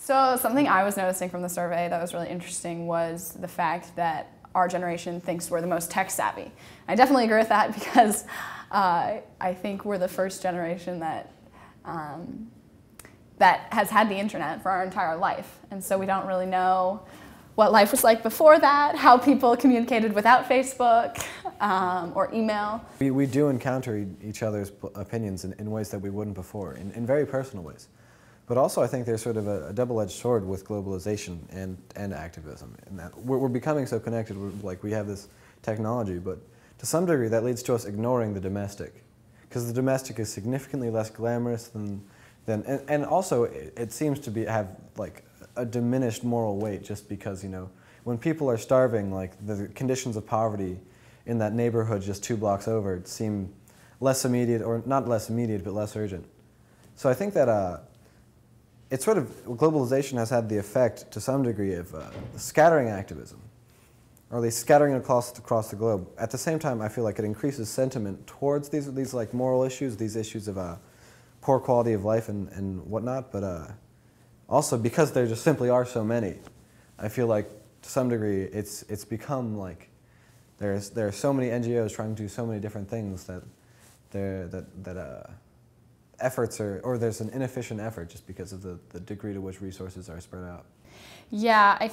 So something I was noticing from the survey that was really interesting was the fact that our generation thinks we're the most tech savvy. I definitely agree with that because I think we're the first generation that that has had the internet for our entire life. And so we don't really know what life was like before that, how people communicated without Facebook or email. We do encounter each other's opinions in ways that we wouldn't before, in very personal ways. But also I think there's sort of a double-edged sword with globalization and activism, in that we're becoming so connected, like we have this technology, but to some degree that leads to us ignoring the domestic, because the domestic is significantly less glamorous and also it seems to have like a diminished moral weight, just because, you know, when people are starving, like the conditions of poverty in that neighborhood just 2 blocks over seem less immediate, or not less immediate, but less urgent. So I think that it's sort of, globalization has had the effect to some degree of scattering activism, or at least scattering it across the globe. At the same time, I feel like it increases sentiment towards these like moral issues, these issues of poor quality of life and whatnot, but also because there just simply are so many, I feel like to some degree it's become like there are so many NGOs trying to do so many different things that efforts are, or there's an inefficient effort just because of the degree to which resources are spread out. Yeah, I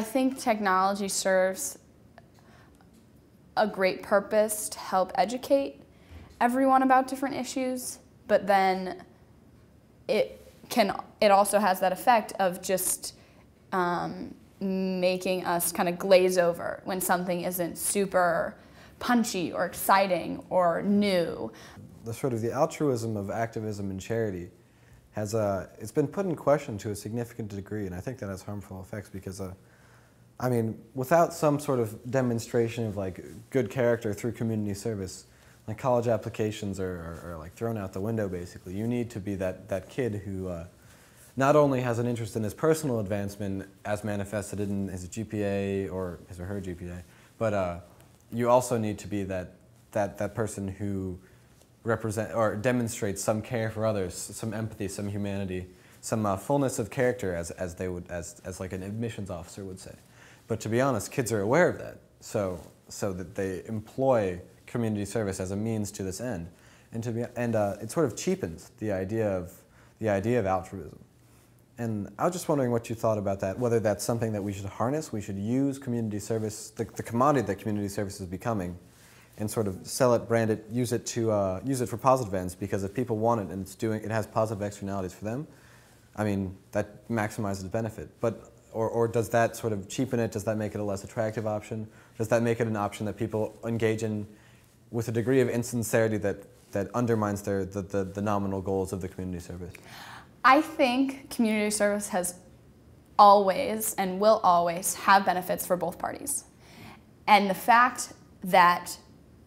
think technology serves a great purpose to help educate everyone about different issues, but then it also has that effect of just making us kind of glaze over when something isn't super punchy or exciting or new. The sort of the altruism of activism and charity has it's been put in question to a significant degree, and I think that has harmful effects because I mean, without some sort of demonstration of like good character through community service, like college applications are like thrown out the window basically. You need to be that kid who not only has an interest in his personal advancement as manifested in his GPA or his or her GPA, but you also need to be that person who demonstrates some care for others, some empathy, some humanity, some fullness of character, as like an admissions officer would say. But to be honest, kids are aware of that, so that they employ community service as a means to this end, and it sort of cheapens the idea of altruism. And I was just wondering what you thought about that, whether that's something that we should harness, we should use community service, the commodity that community service is becoming, and sort of sell it, brand it, use it for positive ends, because if people want it and it has positive externalities for them, I mean, that maximizes benefit. But or does that sort of cheapen it? Does that make it a less attractive option? Does that make it an option that people engage in with a degree of insincerity that undermines the nominal goals of the community service? I think community service has always and will always have benefits for both parties. And the fact that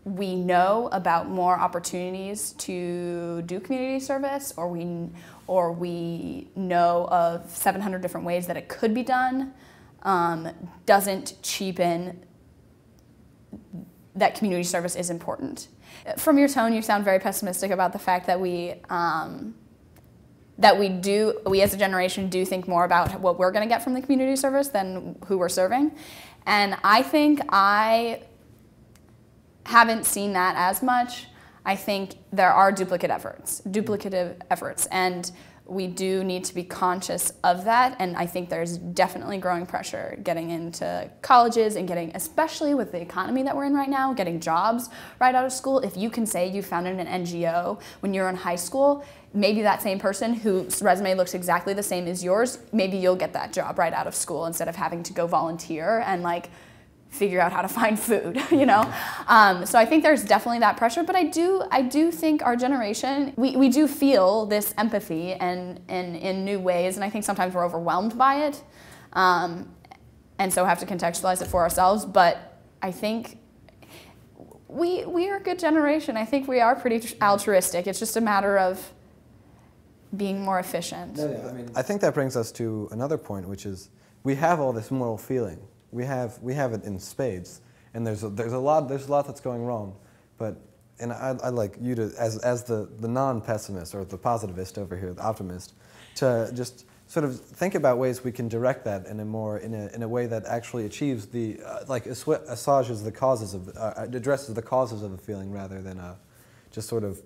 we know about more opportunities to do community service, or we know of 700 different ways that it could be done, doesn't cheapen that community service is important. From your tone, you sound very pessimistic about the fact that we as a generation do think more about what we're going to get from the community service than who we're serving. And I think I haven't seen that as much. I think there are duplicative efforts, and we do need to be conscious of that, and I think there's definitely growing pressure getting into colleges and especially with the economy that we're in right now, getting jobs right out of school. If you can say you founded an NGO when you're in high school, maybe that same person whose resume looks exactly the same as yours, maybe you'll get that job right out of school instead of having to go volunteer and like figure out how to find food, you know? So I think there's definitely that pressure, but I do think our generation, we do feel this empathy and in new ways, and I think sometimes we're overwhelmed by it, and so have to contextualize it for ourselves, but I think we are a good generation. I think we are pretty altruistic. It's just a matter of being more efficient. Yeah, I mean, I think that brings us to another point, which is we have all this moral feeling. We have it in spades, and there's a lot that's going wrong, but and I'd like you to, as the non-pessimist or the positivist over here, the optimist, to just sort of think about ways we can direct that in a way that actually achieves the assuages the causes of addresses the causes of the feeling rather than just sort of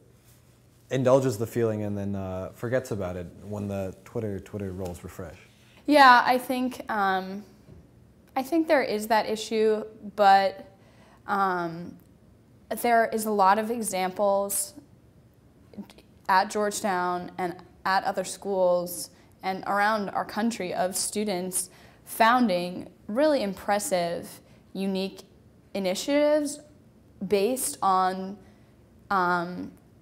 indulges the feeling and then forgets about it when the Twitter rolls refresh. Yeah, I think there is that issue, but there is a lot of examples at Georgetown and at other schools and around our country of students founding really impressive, unique initiatives based on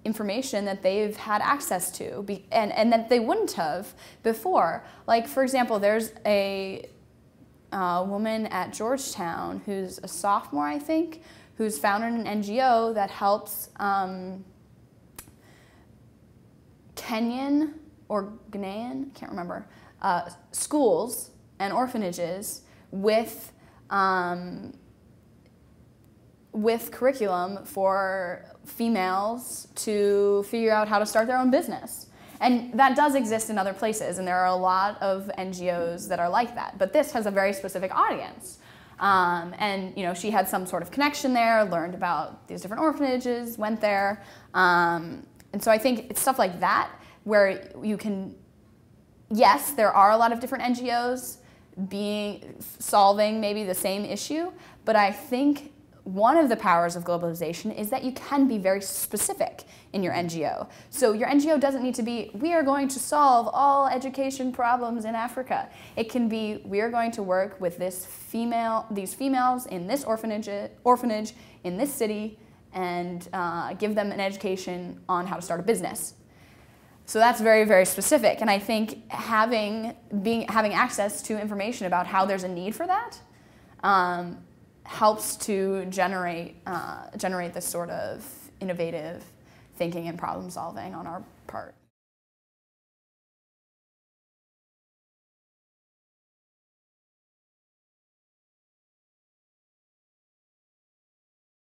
information that they've had access to and that they wouldn't have before. Like, for example, there's a woman at Georgetown who's a sophomore, I think, who's founded an NGO that helps Kenyan or Ghanaian, I can't remember, schools and orphanages with curriculum for females to figure out how to start their own business. And that does exist in other places, and there are a lot of NGOs that are like that. But this has a very specific audience. And she had some sort of connection there, learned about these different orphanages, went there. And so I think it's stuff like that where you can, yes, there are a lot of different NGOs solving maybe the same issue, but I think one of the powers of globalization is that you can be very specific in your NGO. So your NGO doesn't need to be, we are going to solve all education problems in Africa. It can be, we are going to work with these females in this orphanage in this city and give them an education on how to start a business. So that's very, very specific. And I think having access to information about how there's a need for that helps to generate this sort of innovative thinking and problem solving on our part.